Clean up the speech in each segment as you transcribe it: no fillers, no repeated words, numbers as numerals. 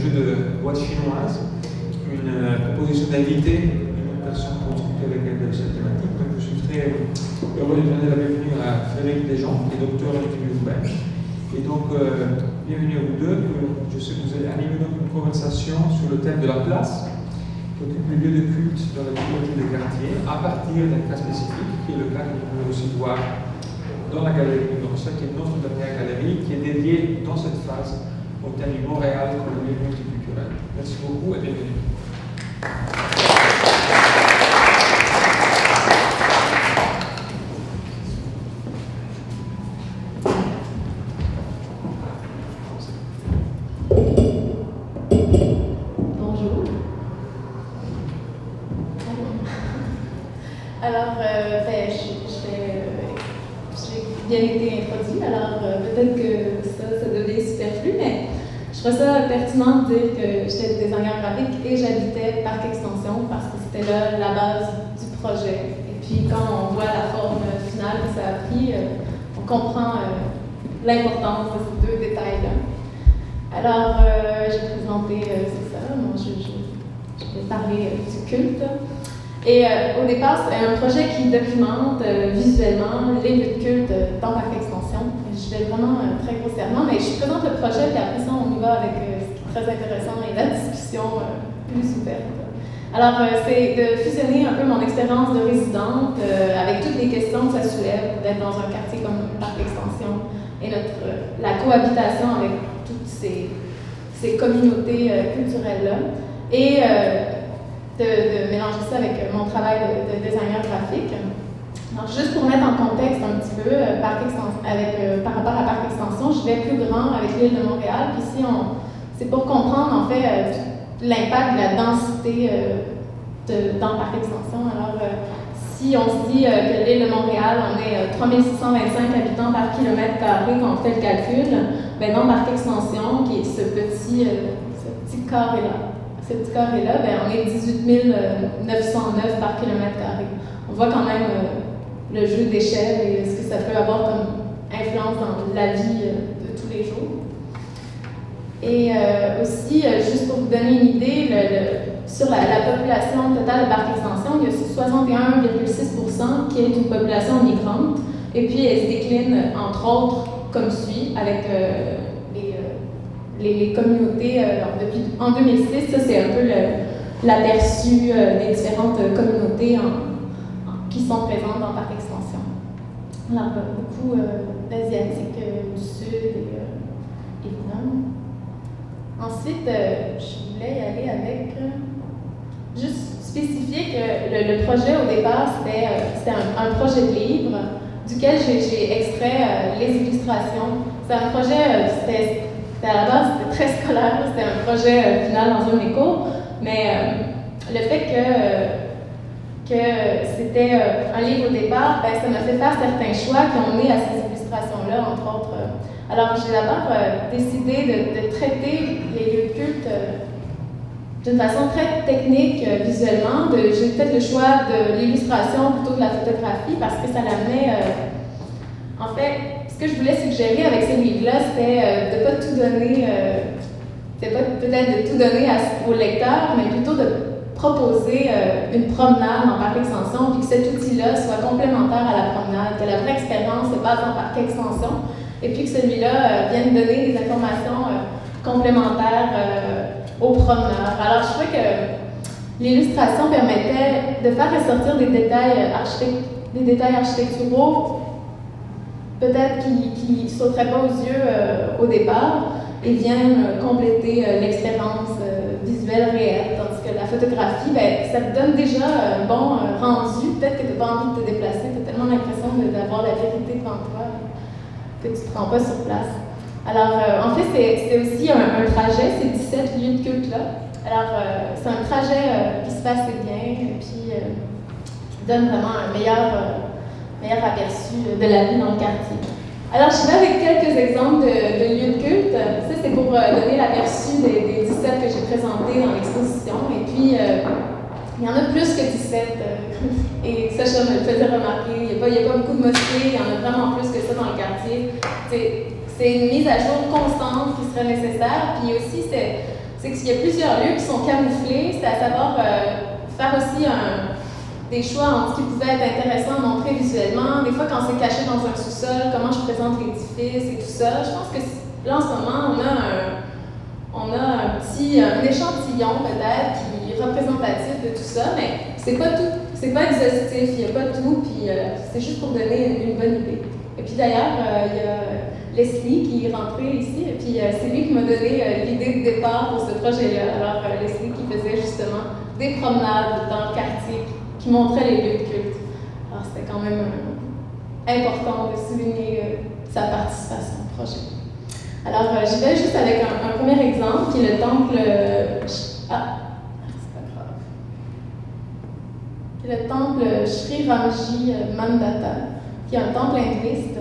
jeu de boîte chinoise, une proposition d'inviter une personne pour discuter avec elle de cette thématique. Donc je suis très heureux de donner la bienvenue à Frédéric Desjans, qui est docteur en études urbaines. Et donc, bienvenue à vous deux. Je sais que vous allez animer donc une conversation sur le thème de la place, qui occupe le lieu de culte dans la typologie des quartiers, à partir d'un cas spécifique, qui est le cas que vous pouvez aussi voir dans la galerie. Donc, ça qui est notre dernière galerie, qui est dédiée dans cette phase au thème du Montréal comme le lieu multiculturel. Merci beaucoup et bienvenue. Bonjour. Alors, j'ai bien été introduit, alors peut-être que ça devient superflu, mais je trouve ça pertinent de dire que j'étais designer graphique et j'habitais Parc Extension parce que c'était là la base du projet. Et puis quand on voit la forme finale que ça a pris, on comprend l'importance de ces deux détails-là. Alors, j'ai présenté, c'est ça, moi je vais parler du culte. Et au départ, c'est un projet qui documente visuellement les lieux de culte dans Parc Extension. Je vais vraiment très grossièrement, mais je présente le projet, puis après ça, on y va avec ce qui est très intéressant et la discussion plus ouverte. Alors, c'est de fusionner un peu mon expérience de résidente avec toutes les questions que ça soulève d'être dans un quartier comme Parc Extension et la cohabitation avec toutes ces communautés culturelles-là. Et de mélanger ça avec mon travail de designer graphique. Alors, juste pour mettre en contexte un petit peu, par rapport à Parc Extension, je vais plus grand avec l'île de Montréal. Puis ici, c'est pour comprendre en fait l'impact de la densité dans Parc Extension. Alors, si on se dit que l'île de Montréal, on est 3625 habitants par kilomètre carré quand on fait le calcul, ben dans Parc Extension, qui est ce petit carré-là, ben on est 18 909 par kilomètre carré. On voit quand même le jeu d'échelle et ce que ça peut avoir comme influence dans la vie de tous les jours. Et aussi, juste pour vous donner une idée, sur la population totale de Parc Extension, il y a 61,6% qui est une population migrante, et puis elle se décline entre autres comme suit avec les communautés, en 2006, ça c'est un peu l'aperçu des différentes communautés qui sont présentes dans Parc Extension. Alors, beaucoup d'Asiatiques du Sud et du Nord. Ensuite, je voulais y aller avec, juste spécifier que le projet au départ, c'était un projet de livre duquel j'ai extrait les illustrations. C'est un projet, à la base, c'était très scolaire, c'était un projet final dans un de mes cours, mais le fait que c'était un livre au départ, ben, ça m'a fait faire certains choix qui ont mené à ces illustrations-là, entre autres. Alors, j'ai d'abord décidé de traiter les lieux de culte d'une façon très technique visuellement. J'ai fait le choix de l'illustration plutôt que de la photographie parce que ça l'amenait, en fait, ce que je voulais suggérer avec ces livres-là, c'était de ne pas tout donner, c'était pas peut-être de tout donner au lecteur, mais plutôt de proposer une promenade en Parc Extension, puis que cet outil-là soit complémentaire à la promenade, que la vraie expérience se passe en Parc Extension, et puis que celui-là vienne donner des informations complémentaires aux promeneurs. Alors, je trouvais que l'illustration permettait de faire ressortir des détails architecturaux peut-être qui ne sauteraient pas aux yeux au départ et viennent compléter l'expérience visuelle réelle. Tandis que la photographie, ben, ça te donne déjà un bon rendu. Peut-être que tu n'as pas envie de te déplacer, tu as tellement l'impression d'avoir la vérité devant toi que tu ne te rends pas sur place. Alors, en fait, c'est aussi un trajet, ces 17 lieux de culte-là. Alors, c'est un trajet qui se fait assez bien et puis qui donne vraiment un meilleur aperçu de la vie dans le quartier. Alors, je vais avec quelques exemples de lieux de culte. Ça, c'est pour donner l'aperçu des 17 que j'ai présentés dans l'exposition. Et puis, il y en a plus que 17. Et ça, je me le faisais remarquer. Il n'y a pas beaucoup de mosquées, il y en a vraiment plus que ça dans le quartier. C'est une mise à jour constante qui serait nécessaire. Puis aussi, c'est qu'il y a plusieurs lieux qui sont camouflés, c'est à savoir faire aussi des choix entre ce qui pouvait être intéressant à montrer visuellement. Des fois, quand c'est caché dans un sous-sol, comment je présente l'édifice et tout ça. Je pense que là, en ce moment, on a un échantillon peut-être qui est représentatif de tout ça, mais c'est pas tout, c'est pas exhaustif, il n'y a pas tout, puis c'est juste pour donner une bonne idée. Et puis d'ailleurs, il y a Leslie qui est rentré ici, et puis c'est lui qui m'a donné l'idée de départ pour ce projet-là. Alors Leslie qui faisait justement des promenades dans le quartier qui montraient les lieux de culte. Alors c'était quand même important de souligner sa participation au projet. Alors j'y vais juste avec un premier exemple qui est le temple... c'est pas grave. Qui est le temple Sri Ramji Mandata, qui est un temple hindouiste.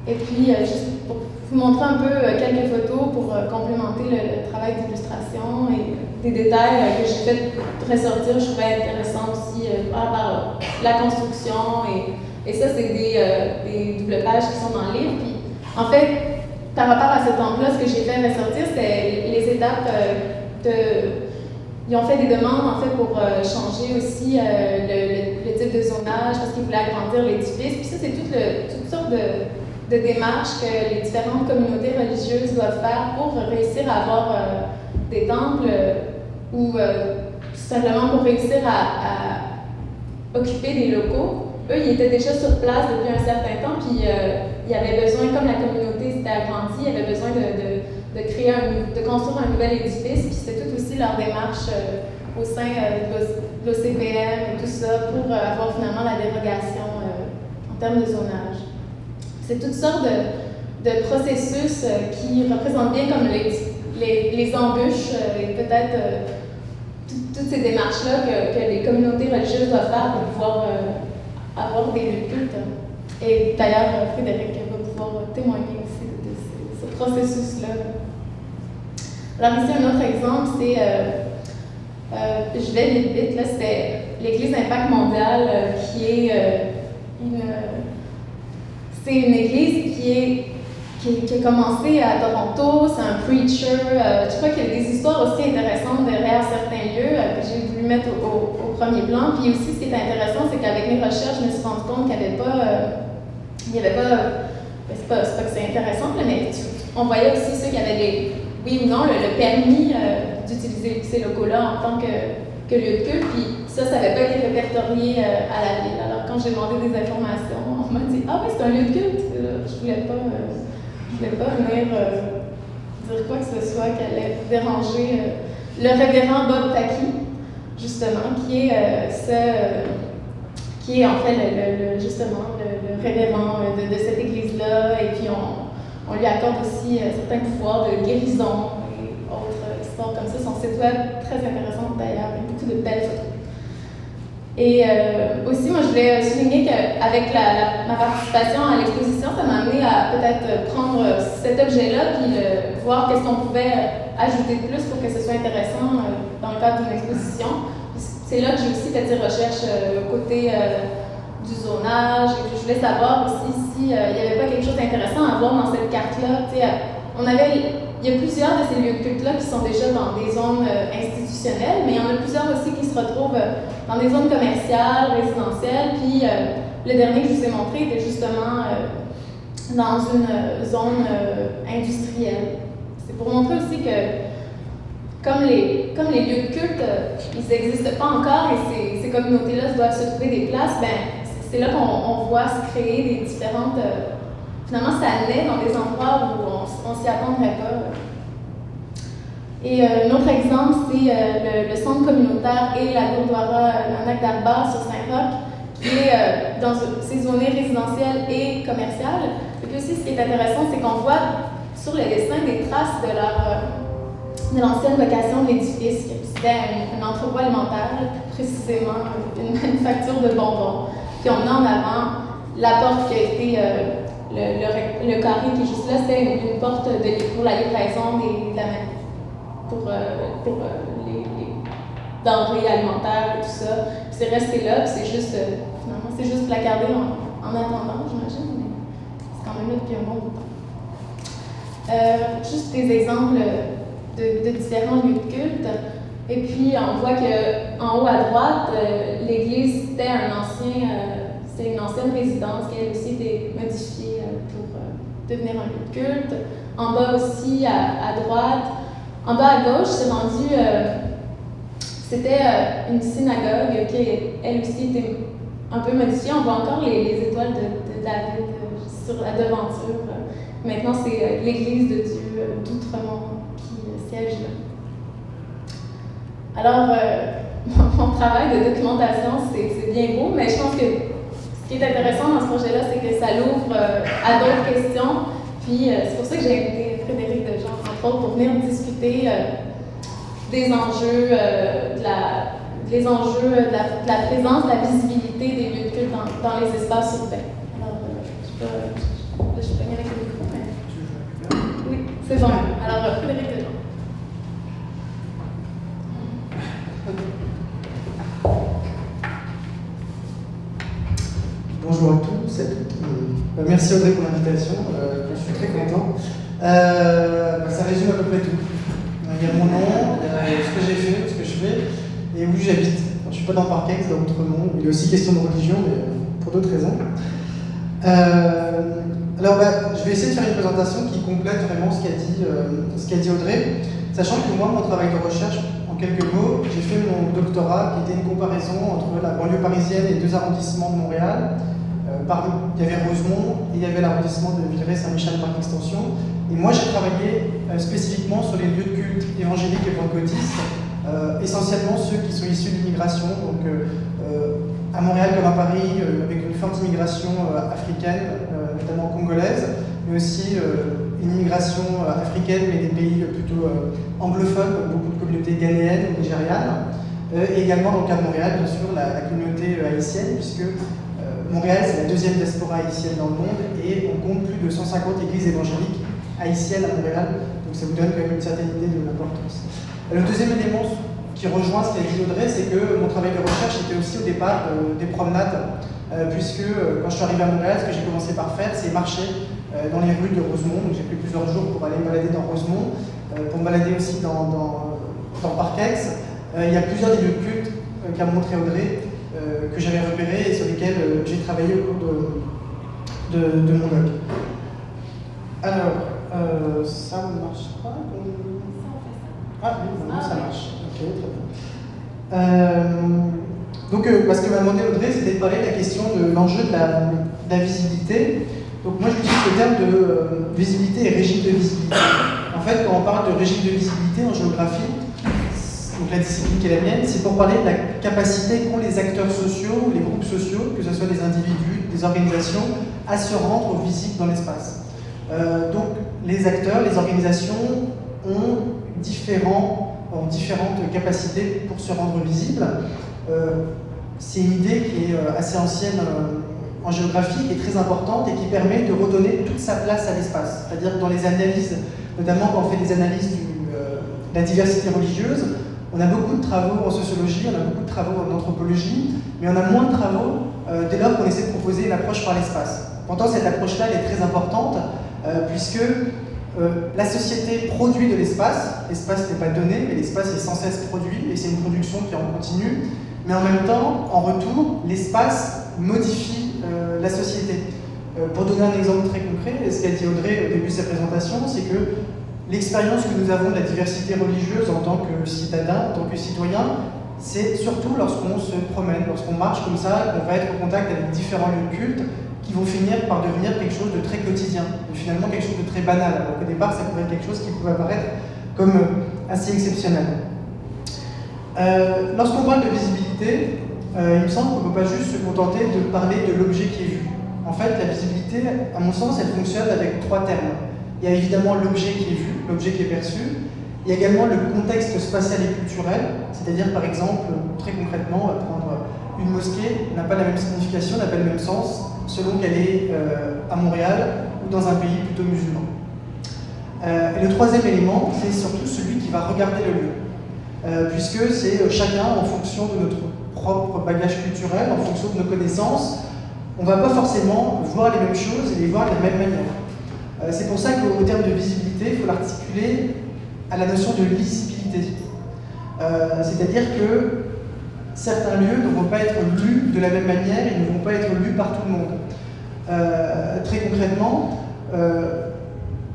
Et puis, juste pour vous montrer un peu quelques photos pour complémenter le travail d'illustration et des détails que j'ai fait ressortir, je trouvais intéressant aussi par la construction. Et ça, c'est des doubles pages qui sont dans le livre. Puis, en fait, par rapport à ce temple-là, ce que j'ai fait ressortir, c'est les étapes Ils ont fait des demandes, en fait, pour changer aussi le type de zonage, parce qu'ils voulaient agrandir l'édifice. Puis ça, c'est toutes sortes de démarches que les différentes communautés religieuses doivent faire pour réussir à avoir des temples ou tout simplement pour réussir à occuper des locaux. Eux, ils étaient déjà sur place depuis un certain temps, puis il y avait besoin, comme la communauté s'était agrandie, il y avait besoin de construire un nouvel édifice, puis c'était tout aussi leur démarche au sein de l'OCPM et tout ça pour avoir finalement la dérogation en termes de zonage. C'est toutes sortes de processus qui représentent bien comme les embûches et peut-être toutes ces démarches-là que les communautés religieuses doivent faire pour pouvoir avoir des lieux de culte. Et d'ailleurs, Frédéric va pouvoir témoigner aussi de ce processus-là. Alors ici, un autre exemple, c'est, je vais vite, là, c'était l'Église Impact Mondial, qui est c'est une église qui a commencé à Toronto, c'est un preacher. Je crois qu'il y a des histoires aussi intéressantes derrière certains lieux que j'ai voulu mettre au premier plan. Puis aussi, ce qui est intéressant, c'est qu'avec mes recherches, je me suis rendu compte qu'il n'y avait pas... c'est pas que c'est intéressant, mais on voyait aussi ceux qui avaient oui ou non, le permis d'utiliser ces locaux-là en tant que lieu de culte. Puis ça n'avait pas été répertorié à la ville. Alors, quand j'ai demandé des informations, on m'a dit « Ah oui, c'est un lieu de culte! » Je voulais pas venir dire quoi que ce soit qui allait déranger le révérend Bob Taki, justement, qui est en fait le révérend de cette église-là. Et puis, on lui accorde aussi certains pouvoirs de guérison et autres histoires comme ça. Son site web, très intéressant d'ailleurs, avec beaucoup de belles photos. Et aussi, moi, je voulais souligner qu'avec ma participation à l'exposition, ça m'a amené à peut-être prendre cet objet-là puis voir qu'est-ce qu'on pouvait ajouter de plus pour que ce soit intéressant dans le cadre d'une exposition. C'est là que j'ai aussi fait des recherches aux côtés du zonage. Et que je voulais savoir aussi s'il n'y avait pas quelque chose d'intéressant à voir dans cette carte-là. Il y a plusieurs de ces lieux de culte-là qui sont déjà dans des zones institutionnelles, mais il y en a plusieurs aussi qui se retrouvent dans des zones commerciales, résidentielles, puis le dernier que je vous ai montré était justement dans une zone industrielle. C'est pour montrer aussi que, comme les lieux de culte, ils n'existent pas encore et ces communautés-là doivent se trouver des places, c'est là qu'on voit se créer des différentes... finalement, ça naît dans des endroits où on s'y attendrait pas. Et un autre exemple, c'est le centre communautaire et la Gurdwara Nanak Darbar sur Saint-Roch, qui est saisonné résidentiel et commercial. Et puis aussi, ce qui est intéressant, c'est qu'on voit sur le dessin des traces de l'ancienne vocation de l'édifice, qui était un entrepôt alimentaire, plus précisément une manufacture de bonbons. Puis on a en avant la porte qui a été... le carré qui est juste là, c'était une porte pour la livraison pour les denrées alimentaires et tout ça. Puis c'est resté là, puis c'est juste, finalement, c'est juste placardé en attendant, j'imagine, mais c'est quand même là depuis un bon bout de temps. Juste des exemples de différents lieux de culte. Et puis, on voit qu'en haut à droite, l'église, c'était une ancienne résidence qui a aussi été modifiée pour devenir un lieu de culte. En bas aussi, à droite. En bas à gauche, c'est rendu... c'était une synagogue qui, elle aussi, était un peu modifiée. On voit encore les étoiles de David sur la devanture. Maintenant, c'est l'église de Dieu d'Outremont qui siège là. Alors, mon travail de documentation, c'est bien beau, mais je pense que ce qui est intéressant dans ce projet-là, c'est que ça l'ouvre à d'autres questions. Puis, c'est pour ça que j'ai invité Frédéric Dejean, entre autres, pour venir discuter des enjeux, de la présence, de la visibilité des lieux de culte dans les espaces urbains. Alors, je peux venir avec le micro, mais... Oui, c'est bon. Alors, Frédéric Dejean. Bonjour à tous et à toutes. Merci Audrey pour l'invitation, je suis très content. Ça résume à peu près tout. Il y a mon nom, il y a ce que j'ai fait, ce que je fais, et où j'habite. Je ne suis pas dans Parquet, c'est dans Outremont. Il est aussi question de religion, mais pour d'autres raisons. Alors, je vais essayer de faire une présentation qui complète vraiment ce qu'a dit Audrey, sachant que moi, mon travail de recherche, en quelques mots, j'ai fait mon doctorat qui était une comparaison entre la banlieue parisienne et 2 arrondissements de Montréal. Il y avait Rosemont et il y avait l'arrondissement de Villeray-Saint-Michel par extension. Et moi, j'ai travaillé spécifiquement sur les lieux de culte évangéliques et pentecôtistes, essentiellement ceux qui sont issus de l'immigration, donc à Montréal comme à Paris, avec une forte immigration africaine, notamment congolaise, mais aussi une immigration africaine, mais des pays plutôt anglophones, beaucoup de communautés ghanéennes ou nigérianes, et également dans le cas de Montréal, bien sûr, la communauté haïtienne, puisque Montréal, c'est la 2e diaspora haïtienne dans le monde, et on compte plus de 150 églises évangéliques haïtiennes à Montréal, donc ça vous donne quand même une certaine idée de l'importance. Le deuxième élément qui rejoint ce qu'a dit Audrey, c'est que mon travail de recherche était aussi au départ des promenades, puisque quand je suis arrivé à Montréal, ce que j'ai commencé par faire, c'est marcher dans les rues de Rosemont. Donc j'ai pris plusieurs jours pour aller me balader dans Rosemont, pour me balader aussi dans Parkex. Il y a plusieurs des lieux de culte qu'a montré Audrey, que j'avais repérés et sur lesquels j'ai travaillé au cours de mon doc. Alors, ça ne marche pas. Ah oui, maintenant ça marche. Ok, très bien. Donc, ce que m'a demandé Audrey, c'était de parler de la question de l'enjeu de la visibilité. Donc moi, j'utilise le terme de visibilité et régime de visibilité. En fait, quand on parle de régime de visibilité en géographie, donc la discipline qui est la mienne, c'est pour parler de la capacité qu'ont les acteurs sociaux, les groupes sociaux, que ce soit des individus, des organisations, à se rendre visibles dans l'espace. Donc les acteurs, les organisations ont différentes capacités pour se rendre visibles. C'est une idée qui est assez ancienne en géographie, qui est très importante et qui permet de redonner toute sa place à l'espace. C'est-à-dire que dans les analyses, notamment quand on fait des analyses de la diversité religieuse, on a beaucoup de travaux en sociologie, on a beaucoup de travaux en anthropologie, mais on a moins de travaux dès lors qu'on essaie de proposer une approche par l'espace. Pourtant, cette approche-là, elle est très importante, puisque la société produit de l'espace. L'espace n'est pas donné, mais l'espace est sans cesse produit, et c'est une production qui est en continu. Mais en même temps, en retour, l'espace modifie la société. Pour donner un exemple très concret, ce qu'a dit Audrey au début de sa présentation, c'est que l'expérience que nous avons de la diversité religieuse en tant que citadin, en tant que citoyen, c'est surtout lorsqu'on se promène, lorsqu'on marche comme ça, qu'on va être en contact avec différents lieux de culte qui vont finir par devenir quelque chose de très quotidien, et finalement quelque chose de très banal, alors qu'au départ ça pourrait être quelque chose qui pouvait apparaître comme assez exceptionnel. Lorsqu'on parle de visibilité, il me semble qu'on ne peut pas juste se contenter de parler de l'objet qui est vu. En fait, la visibilité, à mon sens, elle fonctionne avec 3 termes. Il y a évidemment l'objet qui est vu, l'objet qui est perçu. Il y a également le contexte spatial et culturel, c'est-à-dire par exemple, très concrètement, prendre une mosquée n'a pas la même signification, n'a pas le même sens, selon qu'elle est à Montréal ou dans un pays plutôt musulman. Et le troisième élément, c'est surtout celui qui va regarder le lieu, puisque c'est chacun en fonction de notre propre bagage culturel, en fonction de nos connaissances, on ne va pas forcément voir les mêmes choses et les voir de la même manière. C'est pour ça qu'au terme de visibilité, il faut l'articuler à la notion de lisibilité. C'est-à-dire que certains lieux ne vont pas être lus de la même manière, ils ne vont pas être lus par tout le monde. Très concrètement,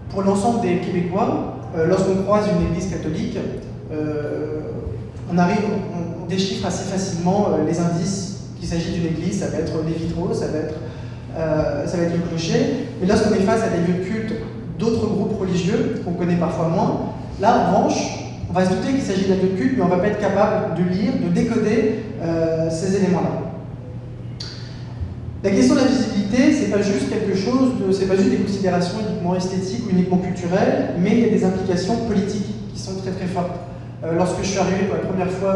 pour l'ensemble des Québécois, lorsqu'on croise une église catholique, on déchiffre assez facilement les indices qu'il s'agit d'une église. Ça va être les vitraux, ça va être le clocher. Mais lorsqu'on est face à des lieux de culte d'autres groupes religieux, qu'on connaît parfois moins, là, en revanche, on va se douter qu'il s'agit d'un lieu de culte, mais on ne va pas être capable de lire, de décoder ces éléments-là. La question de la visibilité, c'est pas juste c'est pas juste des considérations uniquement esthétiques ou uniquement culturelles, mais il y a des implications politiques qui sont très très fortes. Lorsque je suis arrivé pour la première fois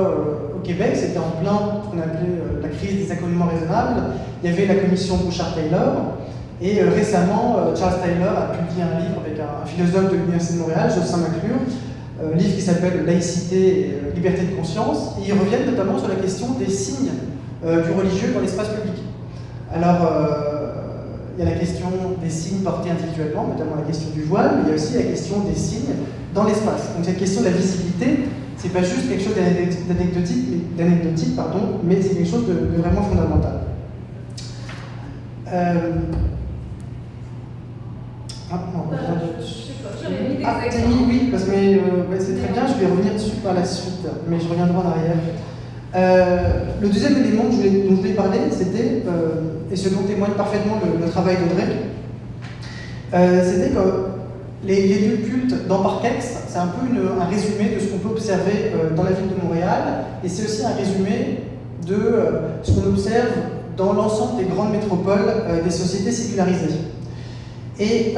au Québec, c'était en plein ce qu'on appelait la crise des accommodements raisonnables. Il y avait la commission Bouchard-Taylor, et récemment, Charles Taylor a publié un livre avec un philosophe de l'Université de Montréal, Jocelyn McClure, livre qui s'appelle Laïcité et liberté de conscience, et ils reviennent notamment sur la question des signes du religieux dans l'espace public. Alors, il y a la question des signes portés individuellement, notamment la question du voile, mais il y a aussi la question des signes dans l'espace. Donc cette question de la visibilité, c'est pas juste quelque chose d'anecdotique, mais c'est quelque chose de vraiment fondamental. Oui, parce que c'est très bien, je vais revenir dessus par la suite, mais je reviendrai en arrière. Le deuxième élément dont je voulais parler, c'était, et ce dont témoigne parfaitement le travail d'Audrey, c'était que les lieux de culte dans Parkex, c'est un peu un résumé de ce qu'on peut observer dans la ville de Montréal, et c'est aussi un résumé de ce qu'on observe dans l'ensemble des grandes métropoles des sociétés sécularisées. Et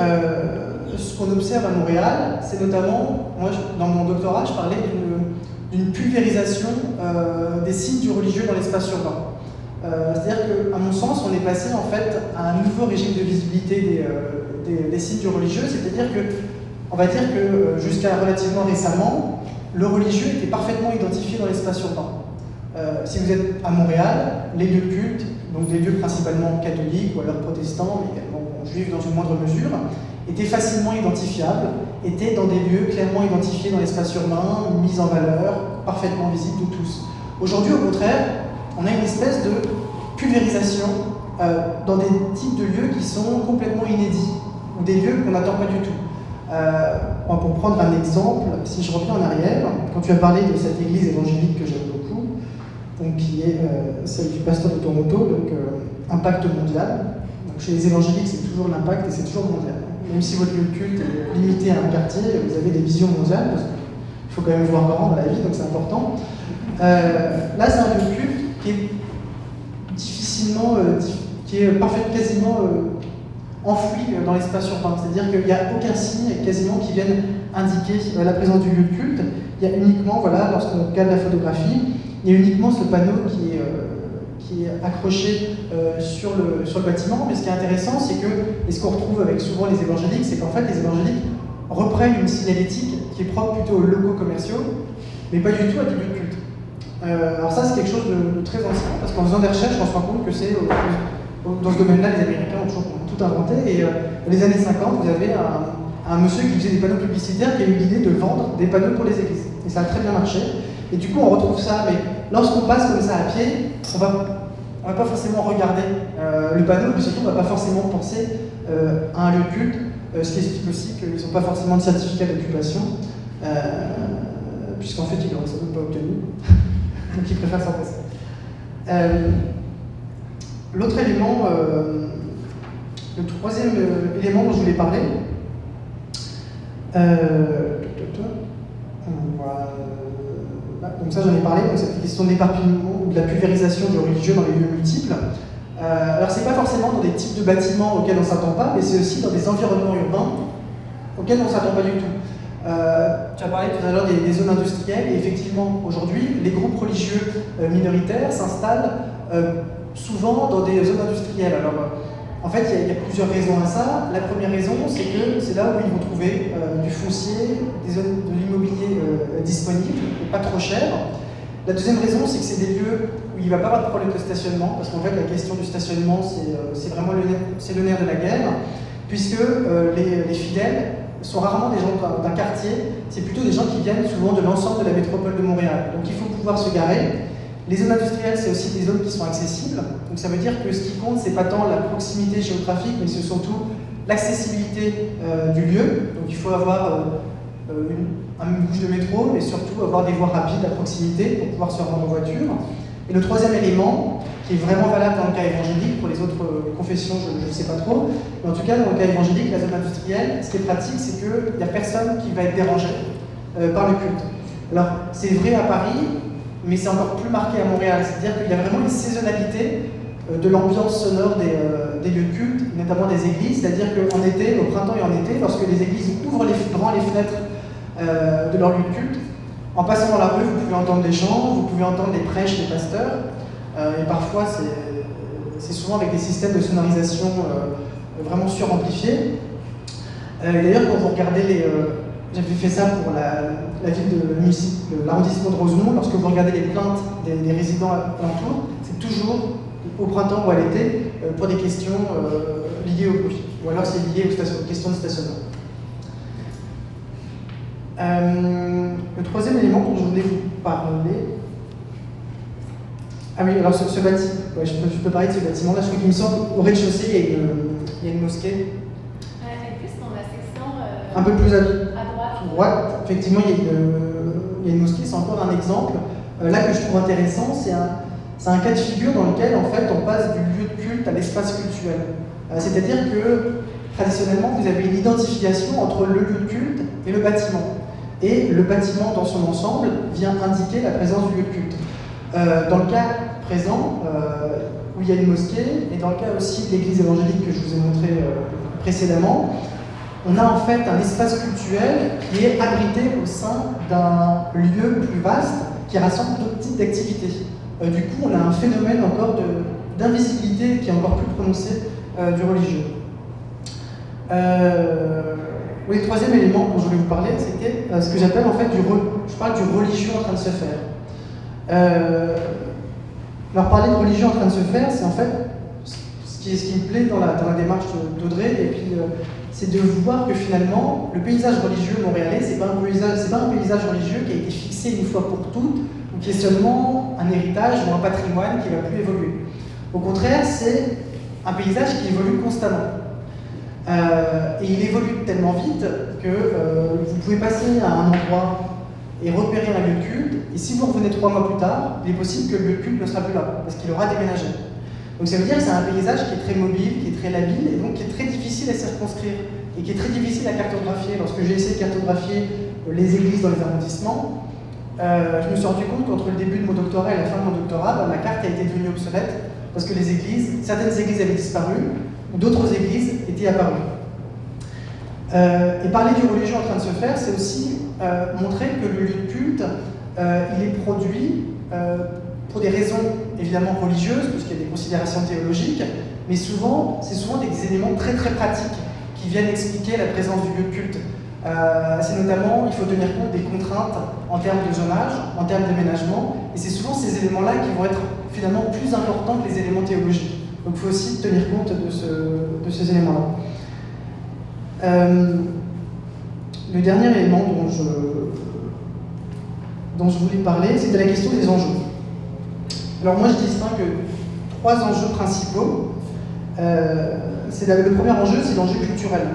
ce qu'on observe à Montréal, c'est notamment, moi dans mon doctorat, je parlais d'une pulvérisation des signes du religieux dans l'espace urbain. C'est-à-dire qu'à mon sens, on est passé en fait à un nouveau régime de visibilité des signes du religieux, c'est-à-dire on va dire que jusqu'à relativement récemment, le religieux était parfaitement identifié dans l'espace urbain. Si vous êtes à Montréal, les lieux de culte, donc des lieux principalement catholiques ou alors protestants, mais également juifs dans une moindre mesure, étaient facilement identifiables, étaient dans des lieux clairement identifiés dans l'espace urbain, mis en valeur, parfaitement visibles de tous. Aujourd'hui, au contraire, on a une espèce de pulvérisation dans des types de lieux qui sont complètement inédits, ou des lieux qu'on n'attend pas du tout. Pour prendre un exemple, si je reviens en arrière, quand tu as parlé de cette église évangélique que j'aime beaucoup, donc qui est celle du pasteur de Toronto, donc impact mondial. Donc chez les évangéliques, c'est toujours l'impact et c'est toujours mondial. Même si votre lieu de culte est limité à un quartier, vous avez des visions mondiales, parce qu'il faut quand même voir grand dans la vie, donc c'est important. Là, c'est un lieu de culte qui est difficilement, quasiment enfoui dans l'espace urbain. C'est-à-dire qu'il n'y a aucun signe quasiment qui vienne indiquer la présence du lieu de culte. Il y a uniquement, voilà, lorsqu'on regarde la photographie, il y a uniquement ce panneau qui est accroché sur le bâtiment. Mais ce qui est intéressant, c'est que, et ce qu'on retrouve avec souvent les évangéliques, c'est qu'en fait les évangéliques reprennent une signalétique qui est propre plutôt aux locaux commerciaux, mais pas du tout à des lieux de culte. Alors ça, c'est quelque chose de très ancien, parce qu'en faisant des recherches, on se rend compte que c'est dans ce domaine-là, les Américains ont toujours tout inventé. Et dans les années 50, vous avez un monsieur qui faisait des panneaux publicitaires qui a eu l'idée de vendre des panneaux pour les églises. Et ça a très bien marché. Et du coup, on retrouve ça, mais lorsqu'on passe comme ça à pied, on va pas forcément regarder le panneau, mais surtout on va pas forcément penser à un lieu de culte, ce qui explique aussi qu'ils n'ont pas forcément de certificat d'occupation, puisqu'en fait ils n'auraient sans doute pas obtenu, donc ils préfèrent s'en passer. L'autre élément, le troisième élément dont je voulais parler, comme ça j'en ai parlé, donc cette question d'éparpillement ou de la pulvérisation du religieux dans les lieux multiples. Alors c'est pas forcément dans des types de bâtiments auxquels on ne s'attend pas, mais c'est aussi dans des environnements urbains auxquels on ne s'attend pas du tout. Tu as parlé tout à l'heure des zones industrielles, et effectivement aujourd'hui les groupes religieux minoritaires s'installent souvent dans des zones industrielles. Alors en fait il y a plusieurs raisons à ça. La première raison, c'est que c'est là où ils vont trouver du foncier, de l'immobilier disponible, et pas trop cher. La deuxième raison, c'est que c'est des lieux où il ne va pas avoir de problème de stationnement, parce qu'en fait la question du stationnement, c'est vraiment le nerf de la guerre, puisque les fidèles sont rarement des gens d'un quartier, c'est plutôt des gens qui viennent souvent de l'ensemble de la métropole de Montréal. Donc il faut pouvoir se garer. Les zones industrielles, c'est aussi des zones qui sont accessibles. Donc ça veut dire que ce qui compte, c'est pas tant la proximité géographique, mais c'est surtout l'accessibilité du lieu. Donc il faut avoir une bouche de métro, mais surtout avoir des voies rapides à proximité pour pouvoir se rendre en voiture. Et le troisième élément, qui est vraiment valable dans le cas évangélique, pour les autres confessions, je ne sais pas trop, mais en tout cas, dans le cas évangélique, la zone industrielle, ce qui est pratique, c'est qu'il n'y a personne qui va être dérangé par le culte. Alors, c'est vrai à Paris, mais c'est encore plus marqué à Montréal, c'est-à-dire qu'il y a vraiment une saisonnalité de l'ambiance sonore des lieux de culte, notamment des églises, c'est-à-dire qu'en été, au printemps et en été, lorsque les églises ouvrent les fenêtres de leur lieu de culte, en passant dans la rue, vous pouvez entendre des chants, vous pouvez entendre des prêches des pasteurs, et parfois c'est souvent avec des systèmes de sonorisation vraiment suramplifiés. D'ailleurs, quand vous regardez j'avais fait ça pour la ville de l'arrondissement de Rosemont, lorsque vous regardez les plaintes des résidents alentours, c'est toujours au printemps ou à l'été pour des questions liées au bruit, ou alors c'est lié aux questions de stationnement. Le troisième élément dont je voulais vous parler. Ah oui, alors ce bâtiment, ouais, je peux parler de ce bâtiment-là, je crois qu'il me semble, au rez-de-chaussée, il y a une mosquée. Et plus dans la section un peu plus à droite. Effectivement, il y a une mosquée, c'est encore un exemple. Là que je trouve intéressant, c'est un cas de figure dans lequel en fait, on passe du lieu de culte à l'espace cultuel. C'est-à-dire que traditionnellement, vous avez une identification entre le lieu de culte et le bâtiment. Et le bâtiment dans son ensemble vient indiquer la présence du lieu de culte. Dans le cas présent, où il y a une mosquée, et dans le cas aussi de l'église évangélique que je vous ai montré précédemment, on a en fait un espace cultuel qui est abrité au sein d'un lieu plus vaste qui rassemble d'autres types d'activités. Du coup, on a un phénomène encore d'invisibilité qui est encore plus prononcé du religieux. Oui, le troisième élément dont je voulais vous parler, c'était ce que j'appelle en fait je parle du religieux en train de se faire. Alors parler de religion en train de se faire, c'est en fait ce qui me plaît dans la démarche d'Audrey, et puis c'est de voir que finalement le paysage religieux montréalais, c'est pas un paysage religieux qui a été fixé une fois pour toutes, ou qui est seulement un héritage ou un patrimoine qui ne va plus évoluer. Au contraire, c'est un paysage qui évolue constamment. Et il évolue tellement vite que vous pouvez passer à un endroit et repérer un lieu de culte, et si vous revenez 3 mois plus tard, il est possible que le lieu de culte ne sera plus là, parce qu'il aura déménagé. Donc ça veut dire que c'est un paysage qui est très mobile, qui est très labile, et donc qui est très difficile à circonscrire, et qui est très difficile à cartographier. Lorsque j'ai essayé de cartographier les églises dans les arrondissements, je me suis rendu compte qu'entre le début de mon doctorat et la fin de mon doctorat, ma carte a été devenue obsolète, parce que certaines églises avaient disparu, ou d'autres églises étaient apparues. Et parler du religieux en train de se faire, c'est aussi montrer que le lieu de culte, il est produit pour des raisons évidemment religieuses, puisqu'il y a des considérations théologiques, mais c'est souvent des éléments très très pratiques qui viennent expliquer la présence du lieu de culte. C'est notamment, il faut tenir compte des contraintes en termes de zonage, en termes d'aménagement, et c'est souvent ces éléments-là qui vont être finalement plus importants que les éléments théologiques. Donc il faut aussi tenir compte de ces éléments-là. Le dernier élément dont je voulais parler, c'était la question des enjeux. Alors moi je distingue 3 enjeux principaux. Le premier enjeu, c'est l'enjeu culturel.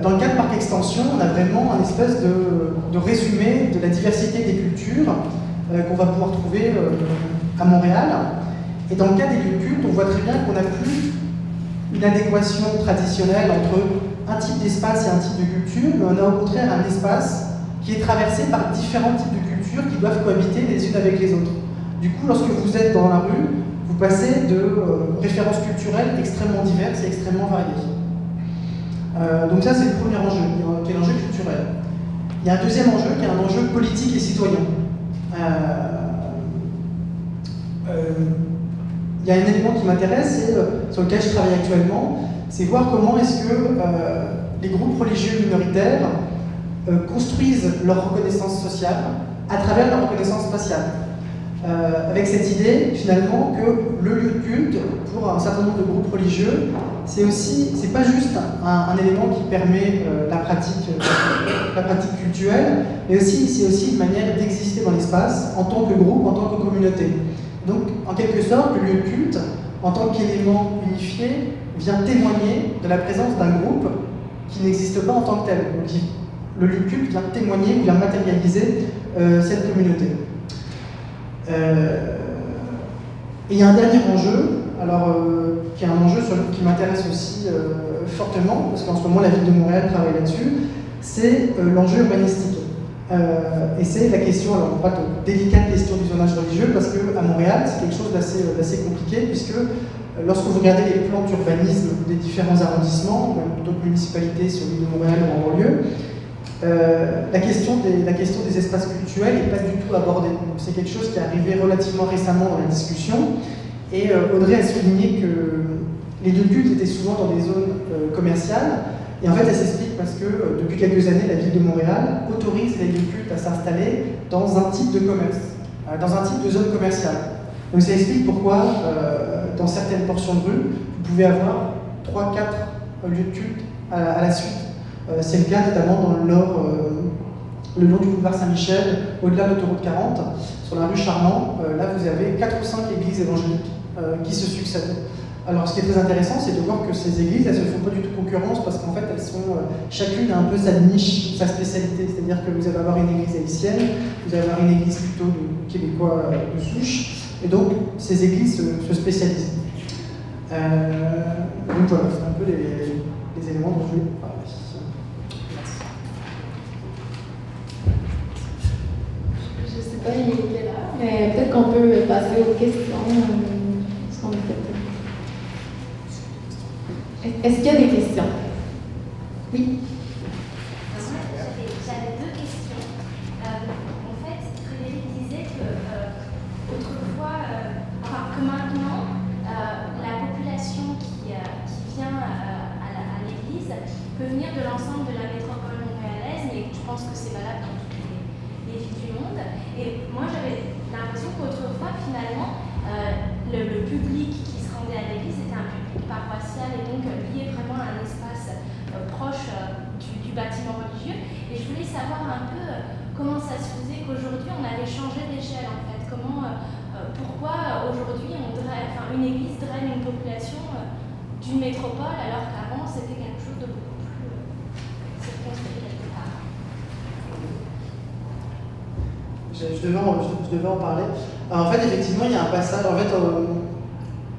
Dans le cas de Parc Extension, on a vraiment un espèce de résumé de la diversité des cultures qu'on va pouvoir trouver à Montréal. Et dans le cas des lieux de culte, on voit très bien qu'on n'a plus une adéquation traditionnelle entre un type d'espace et un type de culture, mais on a au contraire un espace qui est traversé par différents types de cultures qui doivent cohabiter les unes avec les autres. Du coup, lorsque vous êtes dans la rue, vous passez de références culturelles extrêmement diverses et extrêmement variées. Donc ça, c'est le premier enjeu, qui est l'enjeu culturel. Il y a un deuxième enjeu, qui est un enjeu politique et citoyen. Il y a un élément qui m'intéresse, et sur lequel je travaille actuellement, c'est voir comment est-ce que les groupes religieux minoritaires construisent leur reconnaissance sociale à travers leur reconnaissance spatiale. avec cette idée finalement que le lieu de culte, pour un certain nombre de groupes religieux, c'est pas juste un élément qui permet la pratique cultuelle, mais c'est aussi une manière d'exister dans l'espace en tant que groupe, en tant que communauté. Donc, en quelque sorte, le lieu de culte, en tant qu'élément unifié, vient témoigner de la présence d'un groupe qui n'existe pas en tant que tel. Donc, le lieu de culte vient témoigner, vient matérialiser cette communauté. Et il y a un dernier enjeu, qui est un enjeu qui m'intéresse aussi fortement, parce qu'en ce moment la ville de Montréal travaille là-dessus, c'est l'enjeu urbanistique. Et c'est la question, alors pas de délicate question du zonage religieux, parce qu'à Montréal, c'est quelque chose d'assez compliqué, puisque lorsque vous regardez les plans d'urbanisme des différents arrondissements, même d'autres municipalités sur l'île de Montréal ou en banlieue, la question des espaces cultuels n'est pas du tout abordée. C'est quelque chose qui est arrivé relativement récemment dans la discussion. Et Audrey a souligné que les lieux de culte étaient souvent dans des zones commerciales. Et en fait, elle s'explique parce que depuis quelques années, la ville de Montréal autorise les lieux de culte à s'installer dans un type de commerce, dans un type de zone commerciale. Donc ça explique pourquoi, dans certaines portions de rue, vous pouvez avoir 3-4 lieux de culte à la suite. C'est le cas notamment dans le nord, le long du boulevard Saint-Michel, au-delà de l'autoroute 40, sur la rue Charmant. Là, vous avez 4 ou 5 églises évangéliques qui se succèdent. Alors, ce qui est très intéressant, c'est de voir que ces églises, elles ne se font pas du tout concurrence parce qu'en fait, elles sont chacune a un peu sa niche, sa spécialité. C'est-à-dire que vous allez avoir une église haïtienne, vous allez avoir une église plutôt de Québécois de souche, et donc ces églises se spécialisent. Donc voilà, c'est un peu les éléments dont je voulais parler. Je ne sais pas, il est quelle heure, mais peut-être qu'on peut passer aux questions. Est-ce qu'il y a des questions? Oui. J'avais deux questions. En fait, Frédéric disait que autrefois, que maintenant, la population qui vient à l'église peut venir de l'ensemble de la métropole montréalaise, mais je pense que c'est valable dans toutes les villes du monde. Et moi, j'avais l'impression qu'autrefois, finalement, le public qui se rendait à l'église était un public paroissial et donc lié vraiment à un espace proche du bâtiment religieux. Et je voulais savoir un peu comment ça se faisait qu'aujourd'hui on avait changé d'échelle en fait. Pourquoi aujourd'hui une église draine une population d'une métropole alors qu'avant c'était quelque chose de beaucoup plus circonscrit quelque part. Je devais en parler. Alors, en fait, effectivement, il y a un passage. En fait,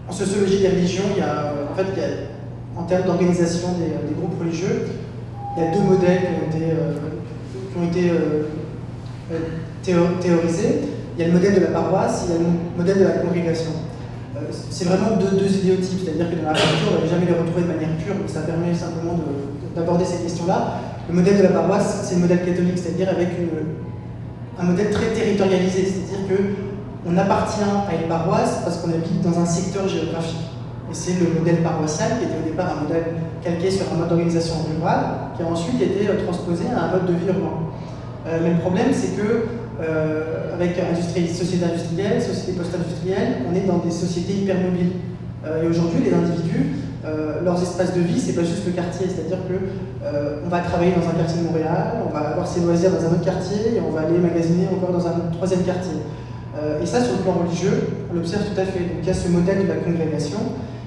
en sociologie des religions, en termes d'organisation des groupes religieux, il y a deux modèles qui ont été théorisés. Il y a le modèle de la paroisse, il y a le modèle de la congrégation. C'est vraiment deux idéotypes, c'est-à-dire que dans la religion, on ne va jamais les retrouver de manière pure, donc ça permet simplement d'aborder ces questions-là. Le modèle de la paroisse, c'est le modèle catholique, c'est-à-dire avec un modèle très territorialisé, c'est-à-dire qu'on appartient à une paroisse parce qu'on habite dans un secteur géographique. Et c'est le modèle paroissial qui était au départ un modèle calqué sur un mode d'organisation rurale, qui a ensuite été transposé à un mode de vie urbain. Mais le problème, c'est que avec société industrielle, société post-industrielle, on est dans des sociétés hypermobiles. Et aujourd'hui, les individus, leurs espaces de vie, c'est pas juste le quartier, c'est-à-dire que on va travailler dans un quartier de Montréal, on va avoir ses loisirs dans un autre quartier, et on va aller magasiner encore dans un troisième quartier. Et ça, sur le plan religieux, on l'observe tout à fait. Donc il y a ce modèle de la congrégation,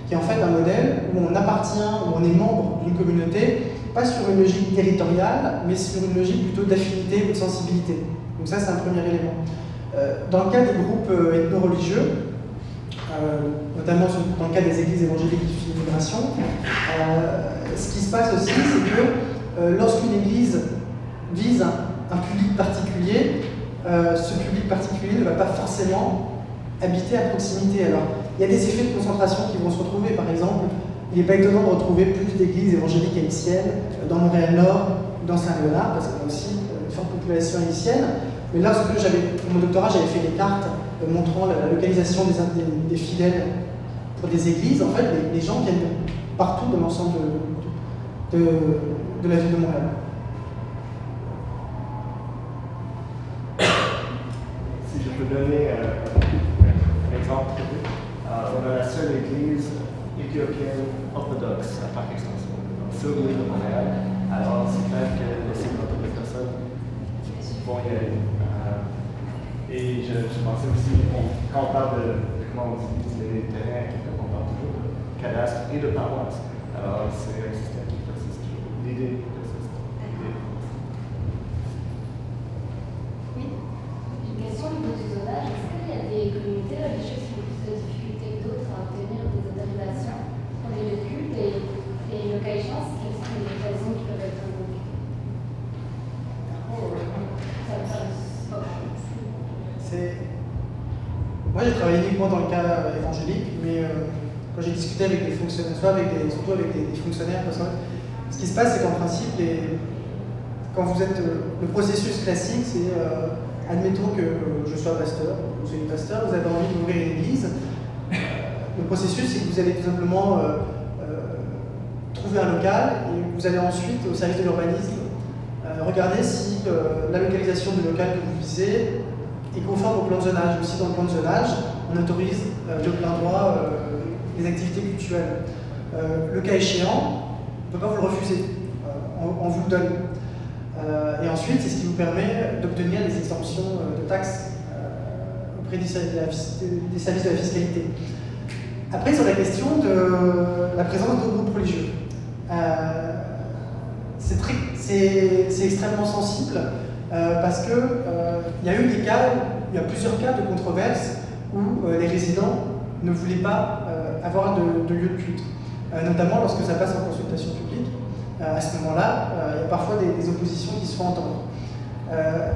qui est en fait un modèle où on appartient, où on est membre d'une communauté, pas sur une logique territoriale, mais sur une logique plutôt d'affinité ou de sensibilité. Donc ça, c'est un premier élément. Dans le cas des groupes ethno-religieux, notamment dans le cas des églises évangéliques issues de l'immigration, ce qui se passe aussi, c'est que lorsqu'une église vise un public particulier, ce public particulier ne va pas forcément habiter à proximité. Alors, il y a des effets de concentration qui vont se retrouver. Par exemple, il n'est pas étonnant de retrouver plus d'églises évangéliques haïtiennes dans Montréal-Nord ou dans Saint-Léonard, parce qu'on a aussi une forte population haïtienne. Mais lorsque pour mon doctorat, j'avais fait des cartes montrant la localisation des fidèles pour des églises. En fait, les gens viennent partout dans l'ensemble de la ville de Montréal. Si je peux donner exemple, on a la seule église éthiopienne orthodoxe à Parc Extension, sur l'île de Montréal. Alors, c'est clair que les 50 000 personnes vont y aller. Et je pensais aussi, quand on parle de comment on utilise les terrains, on parle toujours de cadastre et de paroisse. Alors, c'est un système qui persiste toujours. L'idée persiste. Oui, une question au niveau du zonage. Est-ce qu'il y a des communautés religieuses qui ont plus de difficultés que d'autres à obtenir des autorisations pour les lieux de culte et le cas échéant, quelles sont les raisons qui peuvent être invoquées? Moi, j'ai travaillé uniquement dans le cas évangélique, mais quand j'ai discuté avec des fonctionnaires, surtout avec des fonctionnaires, ce qui se passe, c'est qu'en principe, quand vous êtes le processus classique, c'est admettons que je sois pasteur, vous soyez pasteur, vous avez envie d'ouvrir une église. Le processus, c'est que vous allez tout simplement trouver un local et vous allez ensuite, au service de l'urbanisme, regarder si la localisation du local que vous visez est conforme au plan de zonage. Aussi, dans le plan de zonage, on autorise de plein droit les activités cultuelles. Le cas échéant, on ne peut pas vous le refuser, on vous le donne. Et ensuite, c'est ce qui vous permet d'obtenir des exemptions de taxes auprès des services de la fiscalité. Après, sur la question de la présence d'autres groupes religieux, c'est extrêmement sensible parce que il y a eu des cas, il y a plusieurs cas de controverses où les résidents ne voulaient pas avoir de lieu de culte, notamment lorsque ça passe en consultation publique. À ce moment-là, il y a parfois des oppositions qui se font entendre.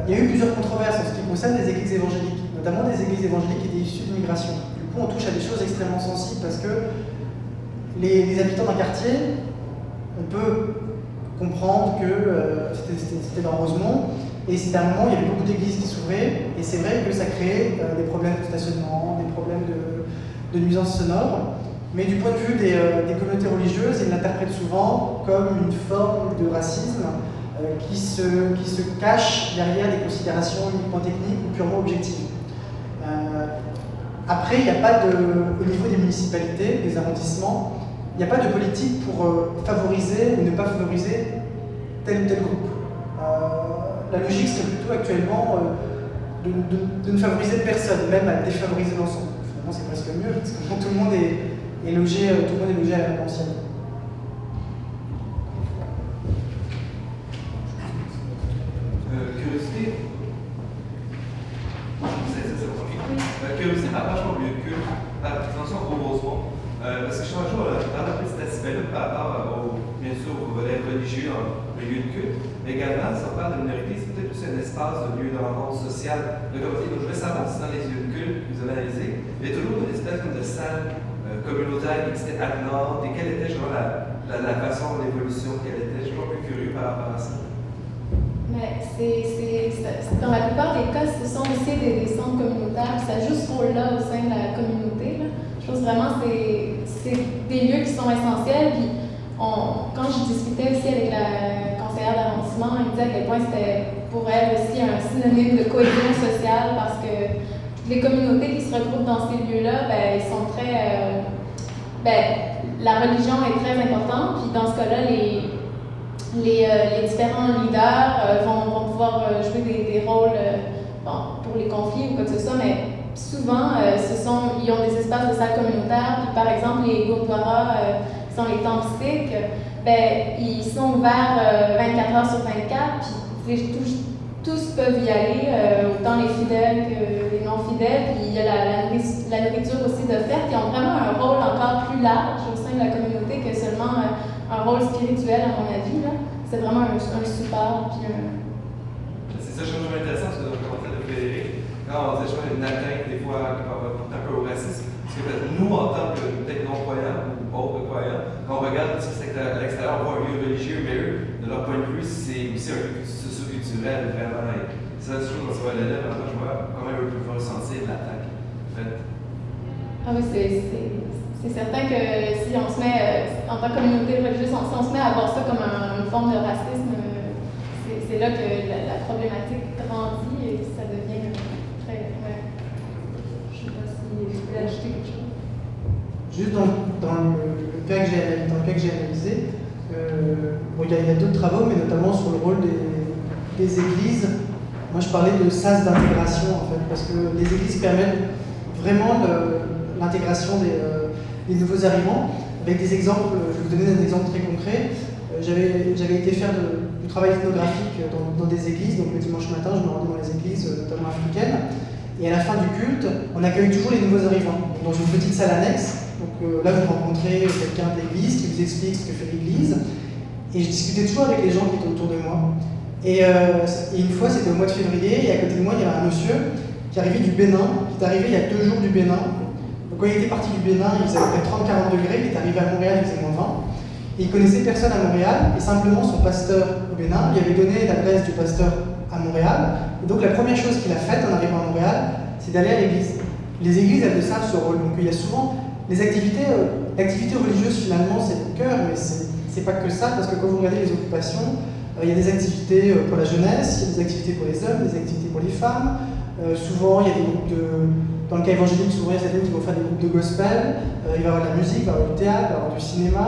Il y a eu plusieurs controverses en ce qui concerne les églises évangéliques, notamment des églises évangéliques qui étaient issues de l'immigration. Du coup, on touche à des choses extrêmement sensibles parce que les habitants d'un quartier, on peut comprendre que c'était dans Rosemont, et c'était un moment où il y avait beaucoup d'églises qui s'ouvraient, et c'est vrai que ça créait des problèmes de stationnement, des problèmes de nuisances sonores. Mais du point de vue des communautés religieuses, ils l'interprètent souvent comme une forme de racisme qui se cache derrière des considérations uniquement techniques ou purement objectives. Après, il n'y a pas au niveau des municipalités, des arrondissements, il n'y a pas de politique pour favoriser ou ne pas favoriser tel ou tel groupe. La logique serait plutôt actuellement de ne favoriser personne, même à défavoriser l'ensemble. Finalement, c'est presque mieux, parce que tout le monde est logé à la même ancienne. Curiosité par rapport au lieu de culte, par extension au Rosemont, parce que je suis un jour dans un petit aspect-là par rapport bien sûr au volet religieux le lieu de culte, mais également, si on parle de minorité, c'est peut-être plus un espace de lieu de rencontre sociale, de communauté. Donc je veux savoir si dans les lieux de culte que vous avez analysés, il y a toujours une espèce de salle communautaire qui existait attenante, et quelle était genre, la façon d'évolution, quelle était, je suis un peu curieux par rapport à ça. Mais dans la plupart des cas, ce sont aussi des centres communautaires, ça joue ce rôle-là au sein de la communauté. Là. Je pense vraiment que c'est des lieux qui sont essentiels. Puis quand je discutais aussi avec la conseillère d'arrondissement, elle me disait à quel point c'était pour elle aussi un synonyme de cohésion sociale parce que les communautés qui se regroupent dans ces lieux-là, ils sont très. La religion est très importante, puis dans ce cas-là, les différents leaders vont pouvoir jouer des rôles pour les conflits ou quoi que ce soit, mais souvent, ils ont des espaces de salles communautaires, puis par exemple, les gurdwaras, qui sont les temples sikhs, ils sont ouverts 24 heures sur 24, puis tous peuvent y aller, autant les fidèles que les non-fidèles, puis il y a la nourriture aussi d'offerte. Ils ont vraiment un rôle encore plus large au sein de la communauté que seulement un rôle spirituel, à mon avis. C'est vraiment un support. Puis c'est ça, je trouve intéressant ce que vous commencez de Frédéric. Quand on disait, une atteinte des fois qui porte un peu au racisme, parce que nous, en tant que peut-être non-croyants ou autres croyants, quand on regarde ce qui est à l'extérieur, on voit un lieu religieux, mais eux, de leur point de vue, c'est aussi un lieu socio-culturel, vraiment. Et ça, je trouve, dans ce volet-là, vraiment, je vois comment eux peuvent ressentir l'attaque. En fait. Ah oui, c'est certain que si on se met, en tant que communauté religieuse, si on se met à voir ça comme une forme de racisme, c'est là que la problématique grandit et ça devient très. Je ne sais pas si. Juste dans le cas que j'ai analysé, bon, il y a d'autres travaux, mais notamment sur le rôle des églises. Moi, je parlais de sas d'intégration, en fait, parce que les églises permettent vraiment l'intégration des nouveaux arrivants. Avec des exemples, je vais vous donner un exemple très concret. J'avais été faire du travail ethnographique dans des églises, donc le dimanche matin, je me rendais dans les églises, notamment africaines. Et à la fin du culte, on accueille toujours les nouveaux arrivants, dans une petite salle annexe. Donc là, vous rencontrez quelqu'un de l'église qui vous explique ce que fait l'église. Et je discutais toujours avec les gens qui étaient autour de moi. Et une fois, c'était au mois de février, et à côté de moi, il y avait un monsieur qui arrivait du Bénin, qui est arrivé il y a 2 jours du Bénin. Donc quand il était parti du Bénin, il faisait à peu près 30-40 degrés, il est arrivé à Montréal, il faisait -20. Et il connaissait personne à Montréal, et simplement son pasteur au Bénin lui avait donné l'adresse du pasteur à Montréal. Et donc la première chose qu'il a faite en arrivant à Montréal, c'est d'aller à l'église. Les églises, elles le savent, ce rôle. Donc il y a souvent les activités religieuses, finalement, c'est le cœur, mais c'est pas que ça, parce que quand vous regardez les occupations, il y a des activités pour la jeunesse, il y a des activités pour les hommes, des activités pour les femmes. Souvent, il y a des groupes dans le cas évangélique, souvent il y a certaines qui vont faire des groupes de gospel. Il va y avoir de la musique, il va y avoir du théâtre, il va y avoir du cinéma.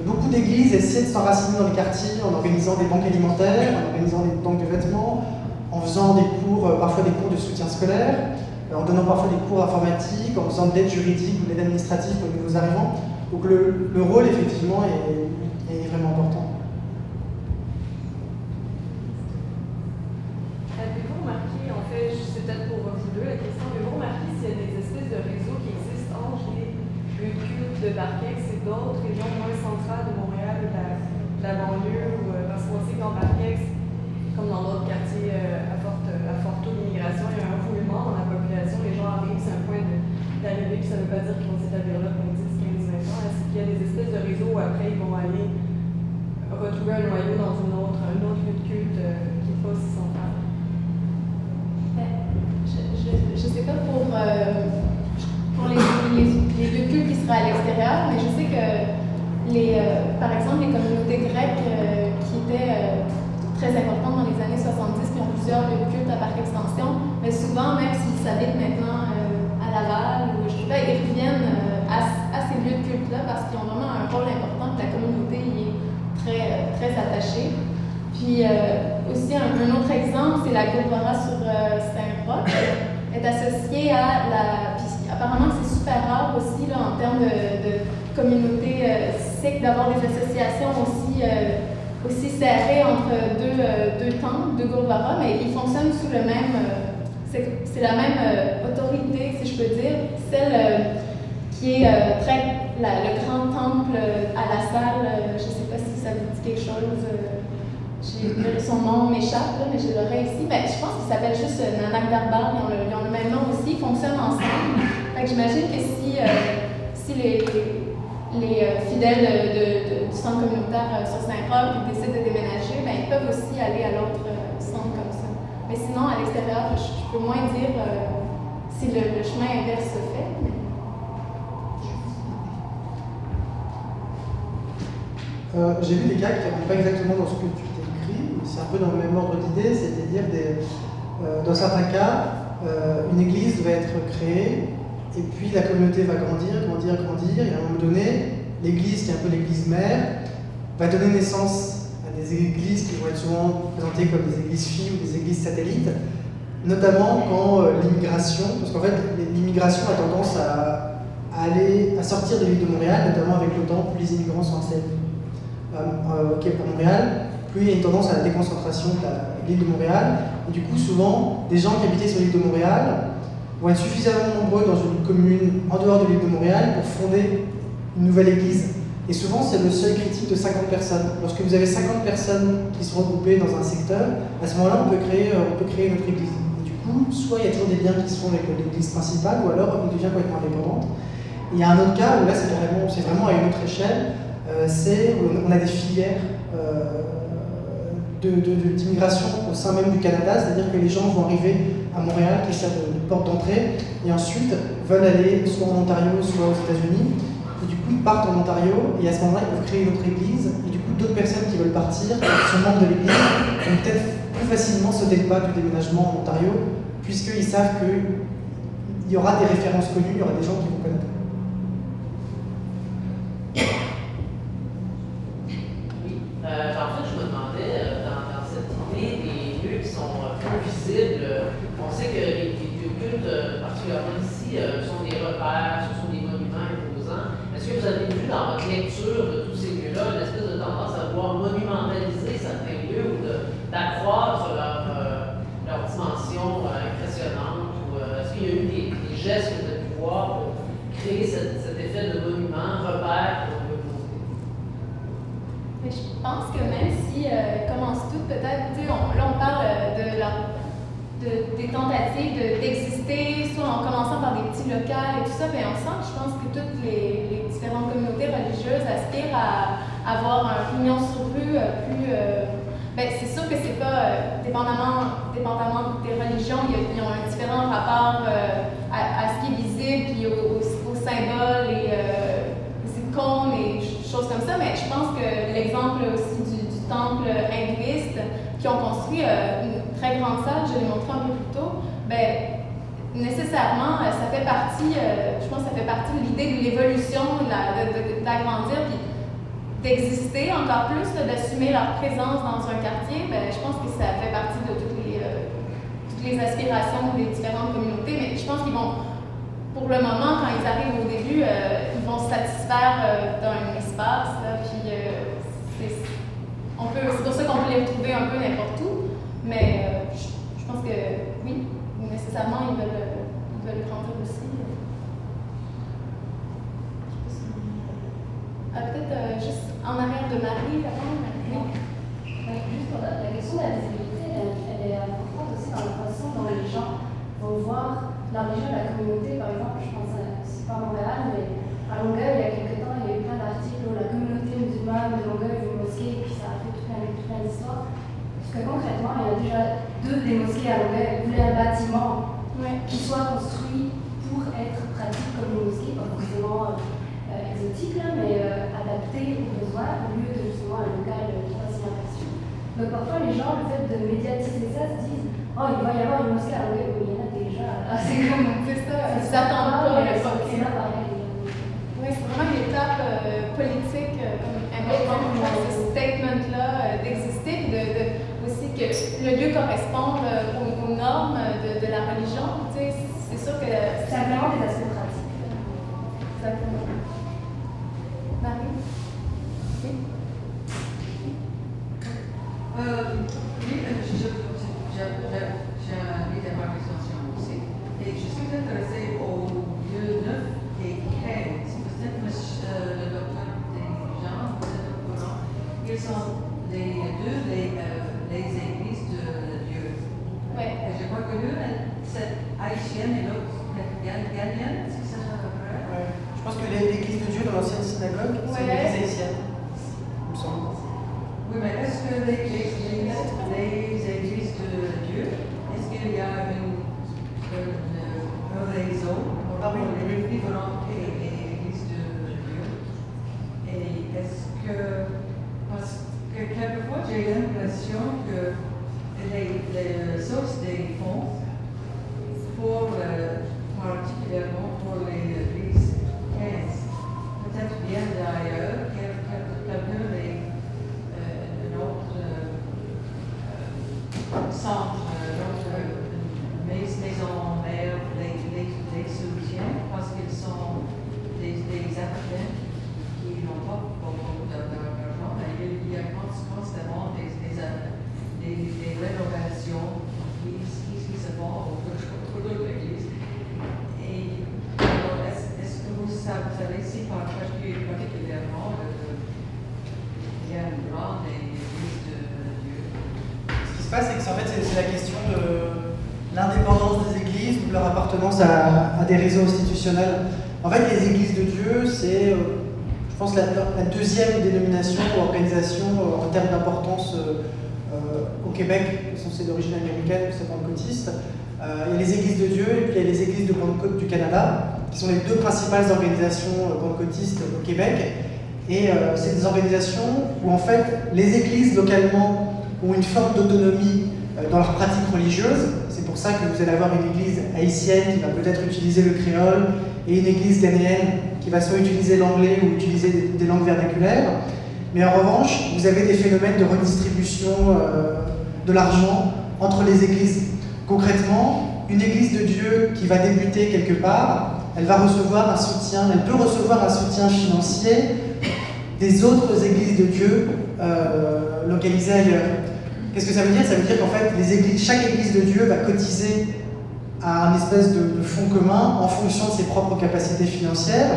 Beaucoup d'églises essaient de s'enraciner dans les quartiers en organisant des banques alimentaires, en organisant des banques de vêtements, en faisant des cours, parfois des cours de soutien scolaire, en donnant parfois des cours informatiques, en faisant de l'aide juridique ou de l'aide administrative pour les nouveaux arrivants. Donc le rôle, effectivement, est vraiment important. Avez-vous remarqué, en fait, c'est peut-être pour vous deux la question, avez-vous remarqué s'il y a des espèces de réseaux qui existent entre les lieux de culte de Barquex et d'autres régions moins centrales de Montréal ou de la banlieue, parce qu'on sait qu'en Barquex, comme dans d'autres quartiers à fort taux d'immigration, il y a un roulement dans la population, les gens arrivent, c'est un point d'arrivée, puis ça ne veut pas dire qu'ils vont s'établir là pour 10, 15, 20 ans. Est-ce qu'il y a des espèces de réseaux où après ils vont aller retrouver un noyau dans un autre lieu de culte qui n'est pas aussi central? Je ne sais pas pour les lieux de culte qui seraient à l'extérieur, mais je sais que, par exemple, les communautés grecques qui étaient très importantes dans les années 70, qui ont plusieurs lieux de culte à Parc Extension, mais souvent, même s'ils s'habitent maintenant à Laval, ou je sais pas, ils reviennent à ces lieux de culte-là parce qu'ils ont vraiment un rôle important, que la communauté y est très attachée. Puis aussi, un autre exemple, c'est la Gurdwara sur Saint-Roch, est associée à puis apparemment, c'est super rare aussi là, en termes de communauté sikh d'avoir des associations aussi serrées entre deux temples de Gurdwara, mais ils fonctionnent sous le même. C'est la même autorité, si je peux dire, celle qui est le grand temple à la salle. Je ne sais pas si ça vous dit quelque chose. Son nom m'échappe, mais je l'aurais ici. Ben, je pense qu'il s'appelle juste Nanak Darbar, ils ont le même nom aussi, ils fonctionnent ensemble. J'imagine que si les fidèles du centre communautaire sur Saint-Roch décident de déménager, ben, ils peuvent aussi aller à l'autre centre comme ça. Mais sinon, à l'extérieur, je peux moins dire si le chemin inverse se fait. Mais... J'ai vu des cas qui ne rentrent pas exactement dans ce que tu décris, c'est un peu dans le même ordre d'idée, c'est-à-dire dans certains cas, une église va être créée, et puis la communauté va grandir, et à un moment donné, l'église, qui est un peu l'église mère, va donner naissance à des églises qui vont être souvent présentées comme des églises filles ou des églises satellites, notamment quand l'immigration, parce qu'en fait l'immigration a tendance à sortir de l'île de Montréal, notamment avec le temps, plus les immigrants sont installés à Montréal, plus il y a une tendance à la déconcentration de l'île de Montréal, et du coup souvent des gens qui habitaient sur l'île de Montréal vont être suffisamment nombreux dans une commune en dehors de l'île de Montréal pour fonder une nouvelle église. Et souvent, c'est le seuil critique de 50 personnes. Lorsque vous avez 50 personnes qui sont regroupées dans un secteur, à ce moment-là, on peut créer une autre église. Et du coup, soit il y a toujours des liens qui se font avec l'église principale, ou alors on devient complètement indépendante. Et il y a un autre cas où là, c'est vraiment à une autre échelle, on a des filières d'immigration au sein même du Canada, c'est-à-dire que les gens vont arriver à Montréal, qui servent de porte d'entrée, et ensuite veulent aller soit en Ontario, soit aux États-Unis. Et du coup, ils partent en Ontario, et à ce moment-là, ils peuvent créer une autre église, et du coup, d'autres personnes qui veulent partir, qui sont membres de l'église, vont peut-être plus facilement sauter le pas du déménagement en Ontario, puisqu'ils savent qu'il y aura des références connues, il y aura des gens qui vont connaître. votre lecture de tous ces lieux-là, une espèce de tendance à vouloir monumentaliser certains lieux ou d'accroître leur dimension impressionnante? Ou est-ce qu'il y a eu des gestes que vous avez pu voir pour créer cet effet de monument, repère pour le communauté? Mais je pense que même si commence tout, peut-être, là on parle des tentatives d'exister, soit en commençant par des petits locales et tout ça, mais on sent que je pense que toutes les différentes communautés religieuses aspirent à avoir un pignon sur rue plus... c'est sûr que c'est pas dépendamment des religions, ils ont un différent rapport à ce qui est visible, puis aux symboles et aux icônes et choses comme ça, mais je pense que l'exemple aussi du temple hindouiste qui ont construit une très grande salle, je l'ai montré un peu plus tôt, nécessairement, ça fait partie, je pense que ça fait partie de l'idée de l'évolution, d'agrandir, puis d'exister encore plus, d'assumer leur présence dans un quartier. Je pense que ça fait partie de toutes les aspirations des différentes communautés, mais je pense qu'ils vont, pour le moment, quand ils arrivent au début, ils vont se satisfaire d'un espace, là, puis c'est pour ça qu'on peut les retrouver un peu n'importe où, mais je pense que oui, nécessairement, ils veulent grandir aussi. Peut-être juste en arrière de Marie, répondre. Juste pour la question de la visibilité, elle est importante aussi dans la façon dont les gens vont voir la région de la communauté. Par exemple, je pense, c'est pas Montréal, mais à Longueuil, il y a quelques temps, il y a eu plein d'articles où la communauté musulmane de Longueuil veut une mosquée, et puis ça a fait toute plein d'histoires. Parce que concrètement, il y a déjà des mosquées à Longueuil. Vous voulez un bâtiment qui soit construit pour être pratique comme une mosquée, pas forcément exotique, là, mais adapté aux besoins, au lieu de justement un local qui passe inaperçu. Donc parfois, les gens, le fait de médiatiser ça, se disent « Oh, il va y avoir une mosquée à Longueuil. » Il y en a déjà. C'est comme... C'est ça, ils s'attendent pas. C'est là pareil. Oui, c'est vraiment une étape politique importante, ce statement-là d'exister, et aussi que le lieu corresponde aux normes de la religion. Tu sais, c'est sûr que... C'est simplement des aspects pratiques. Exactement. Marie? Oui? J'ai un livre de marque extension aussi. Et je suis intéressée aux lieux 9 et 15. Peut-être le docteur Desjans, vous êtes au courant. Ils sont les deux les églises de Dieu. Oui. Je crois que l'une c'est haïtienne et l'autre ghanéenne, c'est ça vrai? Ouais. Je pense que l'église de Dieu dans l'ancienne synagogue, c'est l'église haïtienne, il me semble. Oui, mais est-ce que les églises de Dieu, est-ce qu'il y a un réseau pour les différentes églises de Dieu? Et est-ce que, parce que quelquefois j'ai l'impression que les sources des fonds, particulièrement pour les églises 15, peut-être bien d'ailleurs, quelqu'un centre, notre maison mère les soutient parce qu'ils sont des Africains qui n'ont pas beaucoup d'argent, mais il y a constamment des rénovations qui se font autour de l'église. Et alors, est-ce que vous savez si particulièrement il y a une grande église de Dieu? Ce qui se passe, c'est que en fait, c'est la question de l'indépendance des églises ou de leur appartenance à des réseaux institutionnels. En fait, les églises de Dieu, c'est, je pense, la deuxième dénomination ou organisation en termes d'importance au Québec, qui sont celles d'origine américaine, c'est pentecôtiste. Il y a les églises de Dieu et puis il y a les églises de Pentecôte du Canada, qui sont les deux principales organisations pentecôtistes au Québec. Et c'est des organisations où, en fait, les églises localement ont une forme d'autonomie dans leur pratique religieuse. C'est pour ça que vous allez avoir une église haïtienne qui va peut-être utiliser le créole et une église ghanéenne qui va soit utiliser l'anglais ou utiliser des langues vernaculaires. Mais en revanche, vous avez des phénomènes de redistribution de l'argent entre les églises. Concrètement, une église de Dieu qui va débuter quelque part, elle va recevoir un soutien, elle peut recevoir un soutien financier des autres églises de Dieu localisées ailleurs. Qu'est-ce que ça veut dire? Ça veut dire qu'en fait, chaque église de Dieu va cotiser à un espèce de fonds commun en fonction de ses propres capacités financières.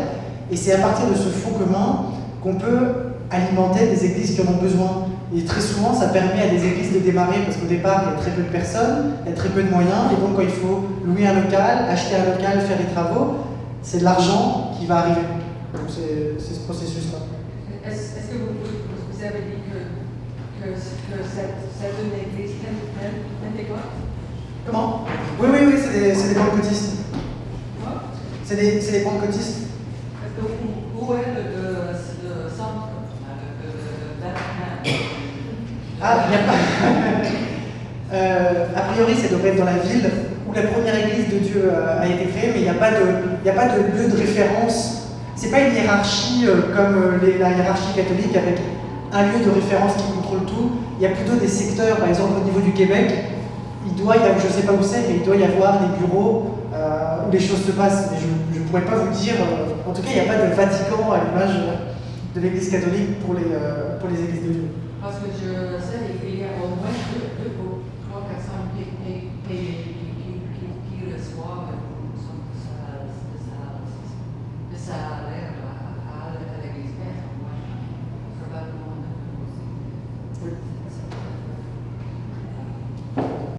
Et c'est à partir de ce fonds commun qu'on peut alimenter des églises qui en ont besoin. Et très souvent, ça permet à des églises de démarrer, parce qu'au départ, il y a très peu de personnes, il y a très peu de moyens, et donc quand il faut louer un local, acheter un local, faire des travaux, c'est de l'argent qui va arriver. Donc c'est ce processus-là. Est-ce que vous avez dit que c'est une église pentecôte? Comment? Oui, c'est des pentecôtistes. Quoi? C'est des pentecôtistes. Où est le centre de Vatican? Ah, il n'y a pas. A priori, ça devrait être dans la ville où la première église de Dieu a été créée, mais il n'y a pas de lieu de référence. C'est pas une hiérarchie comme la hiérarchie catholique avec un lieu de référence qui contrôle tout. Il y a plutôt des secteurs, par exemple au niveau du Québec, il doit y avoir, je ne sais pas où c'est, mais il doit y avoir des bureaux où les choses se passent. Mais je ne pourrais pas vous dire. En tout cas, il n'y a pas de Vatican à l'image de l'Église catholique pour les églises de Dieu. Parce que je sais, il y a au moins 300-400